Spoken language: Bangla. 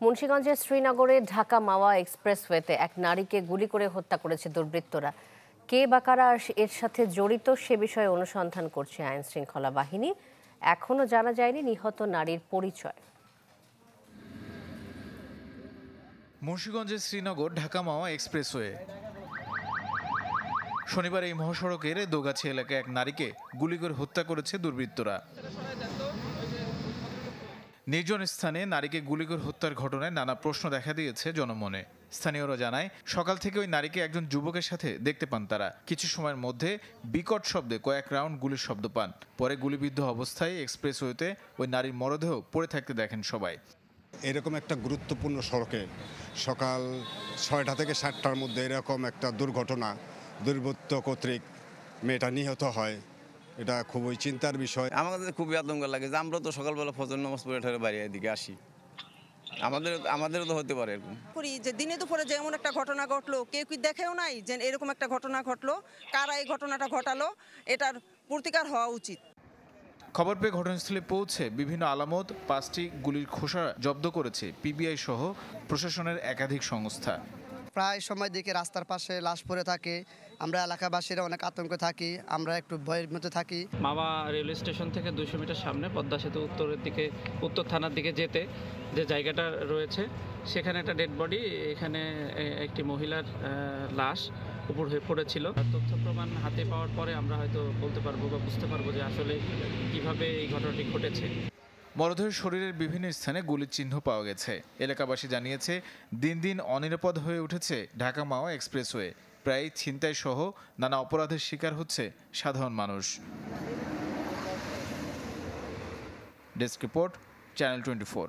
মুন্সিগঞ্জের শ্রীনগরে ঢাকা মাওয়া এক্সপ্রেসওয়েতে এক নারীকে গুলি করে হত্যা করেছে দুর্বৃত্তরা। কে বা কারা এর সাথে জড়িত সে বিষয়ে অনুসন্ধান করছে আইন শৃঙ্খলা বাহিনী। এখনো জানা যায়নি নিহত নারীর পরিচয়। মুন্সিগঞ্জের শ্রীনগর ঢাকা মাওয়া এক্সপ্রেসওয়ে। শনিবার এই মহাসড়কের দোগাছি এলাকায় এক নারীকে গুলি করে হত্যা করেছে দুর্বৃত্তরা। নির্জন স্থানে নারীকে গুলি করে হত্যার ঘটনায় নানা প্রশ্ন দেখা দিয়েছে জনমনে। স্থানীয়রা জানায়, সকাল থেকে ওই নারীকে একজন যুবকের সাথে দেখতে পান তারা। কিছু সময়ের মধ্যে বিকট শব্দে কয়েক রাউন্ড গুলির শব্দ পান। পরে গুলিবিদ্ধ অবস্থায় এক্সপ্রেসওয়েতে ওই নারীর মরদেহ পড়ে থাকতে দেখেন সবাই। এরকম একটা গুরুত্বপূর্ণ সড়কে সকাল 6টা থেকে 7টার মধ্যে এরকম একটা দুর্ঘটনা, দুর্বৃত্ত কর্তৃক মেয়েটা নিহত হয়, এটা খুবই চিন্তার বিষয়। আমাদের খুবই আতঙ্ক লাগে যে আমরা তো সকালবেলা ফজর নামাজ পড়ে ঠেলে বাড়ি এদিকে আসি, আমাদেরও তো হতে পারে এরকম করি যে দিনে দুপুরে যে এমন একটা ঘটনা ঘটলো, কেউ কি দেখেও নাই যে এরকম একটা ঘটনা ঘটলো, কারা এই ঘটনাটা ঘটালো, এটার প্রতিকার হওয়া উচিত। খবর পেয়ে ঘটনাস্থলে পৌঁছে বিভিন্ন আলামত 5টি গুলির খোসা জব্দ করেছে পিবিআই সহ প্রশাসনের একাধিক সংস্থা। প্রায় সময় দিকে রাস্তার পাশে লাশ পড়ে থাকে, আমরা এলাকাবাসীরা অনেক আতঙ্কে থাকি, আমরা একটু ভয়ের মধ্যে থাকি। মাওয়া রেলওয়ে স্টেশন থেকে 200 মিটার সামনে পদ্মা সেতু উত্তর থানার দিকে যেতে যে জায়গাটা রয়েছে, সেখানে একটা ডেড বডি, এখানে একটি মহিলার লাশ উপর হয়ে পড়েছিল। তথ্য প্রমাণ হাতে পাওয়ার পরে আমরা হয়তো বলতে পারবো বা বুঝতে পারবো যে আসলে কিভাবে এই ঘটনাটি ঘটেছে। মরদেহের শরীরের বিভিন্ন স্থানে গুলির চিহ্ন পাওয়া গেছে। এলাকাবাসী জানিয়েছে, দিন দিন অনিরাপদ হয়ে উঠেছে ঢাকা মাওয়া এক্সপ্রেসওয়ে। প্রায় ছিনতাই সহ নানা অপরাধের শিকার হচ্ছে সাধারণ মানুষ। Desk report, channel 24।